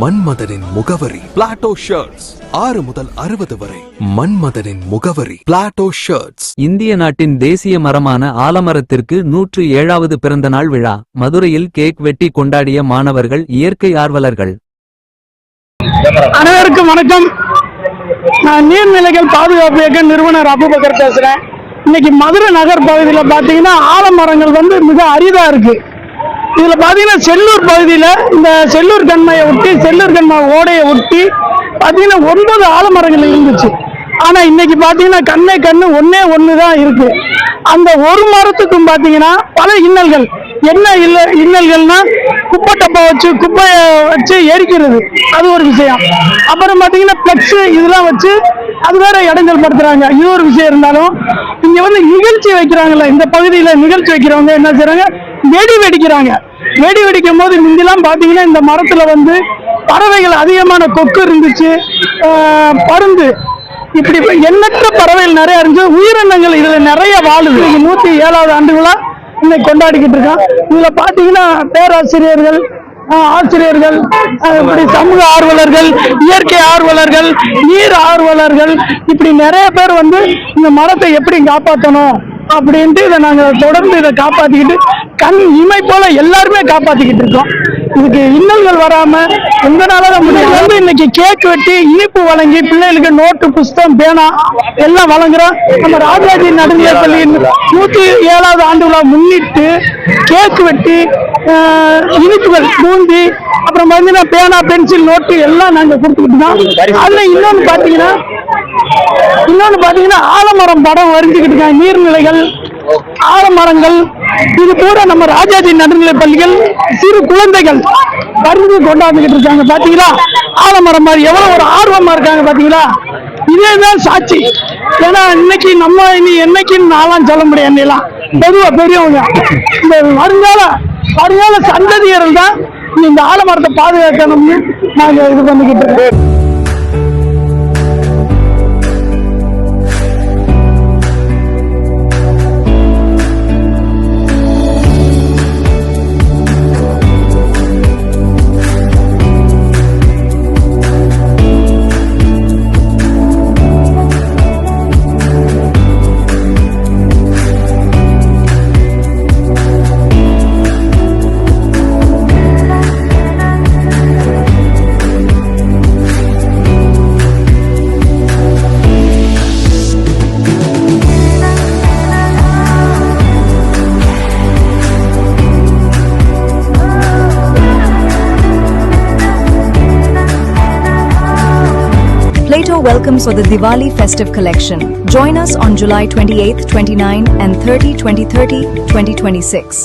மன்மதனின் முகவரி Plato shirts 6 முதல் 60 வரை. மன்மதனின் முகவரி பிளாட்டோ ஷர்ட்ஸ். இந்திய நாட்டின் தேசிய மரமான ஆலமரத்திற்கு 107வது பிறந்த நாள் விழா. மதுரையில் கேக் வெட்டி கொண்டாடிய மாணவர்கள், இயற்கை ஆர்வலர்கள். அனைவருக்கும் வணக்கம். நான் நீர்நிலைகள் பாதுகாப்பு இயக்க நிறுவனர் அபுபக்கர் பேசுறேன். இன்னைக்கு மதுரை நகர் பகுதியில் பார்த்தீங்கன்னா ஆலமரங்கள் மிக அரிதா இருக்கு. இதுல பாத்தீங்கன்னா செல்லூர் பகுதியில இந்த செல்லூர் கண்மாயை ஒட்டி, செல்லூர் கண்மாய் ஓடையை ஒட்டி பாத்தீங்கன்னா 9 ஆலமரங்கள் இருந்துச்சு. ஆனா இன்னைக்கு பாத்தீங்கன்னா கண்ணு ஒண்ணுதான் இருக்கு. அந்த ஒரு மரத்துக்கும் பாத்தீங்கன்னா பல இன்னல்கள். என்ன இன்னல்கள்னா குப்பை டப்பா வச்சு குப்பையை வச்சு எரிக்கிறது, அது ஒரு விஷயம். அப்புறம் பாத்தீங்கன்னா பிளக்ஸ் இதெல்லாம் வச்சு அது வேற இடைஞ்சல் படுத்துறாங்க, இது ஒரு விஷயம். இருந்தாலும் இங்க நிகழ்ச்சி வைக்கிறாங்கல்ல, இந்த பகுதியில நிகழ்ச்சி வைக்கிறவங்க என்ன செய்யறாங்க, வெடி வெடிக்கிறாங்க. வெடி வெடிக்கும் போது முந்திலாம் பாத்தீங்கன்னா இந்த மரத்துல பறவைகள் அதிகமான கொக்கு இருந்துச்சு, பருந்து, இப்படி எண்ணற்ற பறவைகள் நிறைய இருந்துச்சு. உயிரினங்கள் இதுல நிறைய வாழுது. 107வது ஆண்டு விழா இன்னைக்கு கொண்டாடிக்கிட்டு இருக்கோம். இதுல பாத்தீங்கன்னா பேராசிரியர்கள், ஆசிரியர்கள், இப்படி சமூக ஆர்வலர்கள், இயற்கை ஆர்வலர்கள், நீர் ஆர்வலர்கள், இப்படி நிறைய பேர் இந்த மரத்தை எப்படி காப்பாற்றணும் அப்படின்ட்டு இதை நாங்கள் தொடர்ந்து இதை காப்பாற்றிக்கிட்டு கண் இமை போல எல்லாருமே காப்பாற்றிக்கிட்டு இருக்கோம். இதுக்கு இன்னல்கள் வராம எங்களால முடியும். இன்னைக்கு கேக் வெட்டி இனிப்பு வழங்கி பிள்ளைகளுக்கு நோட்டு, புஸ்தகம், பேனா எல்லாம் வழங்குறோம். நம்ம ராஜாஜி நடுநிலைப் பள்ளியின் 107வது ஆண்டு விழா முன்னிட்டு கேக் வெட்டி இனிப்புகள், பூந்தி, அப்புறம் பார்த்தீங்கன்னா பேனா, பென்சில், நோட்டு எல்லாம் நாங்கள் கொடுத்துக்கிட்டு இருக்கோம். அதுல இன்னொன்னு பாத்தீங்கன்னா ஆலமரம் படம் வரைஞ்சுக்கிட்டு இருக்காங்க. நீர்நிலைகள், ஆலமரங்கள், இது கூட நம்ம ராஜாஜி நடுநிலைப் பள்ளிகள் சிறு குழந்தைகள் வரைஞ்சு கொண்டாந்துகிட்டு இருக்காங்க. பாத்தீங்களா, ஆலமரம் மாதிரி எவ்வளவு ஒரு ஆர்வமா இருக்காங்க பாத்தீங்களா. இதேதான் சாட்சி. ஏன்னா இன்னைக்கு நம்ம என்னைக்குன்னு நான்லாம் சொல்ல முடியாது. என்னெல்லாம் பொதுவா பெரியவங்க, இந்த வருங்கால சந்ததியர்கள் தான் இந்த ஆலமரத்தை பாதுகாக்கணும்னு நாங்க இது பண்ணிக்கிட்டு இருக்கோம். Plato welcomes for the Diwali festive collection. Join us on July 28, 29 and 30, 2026.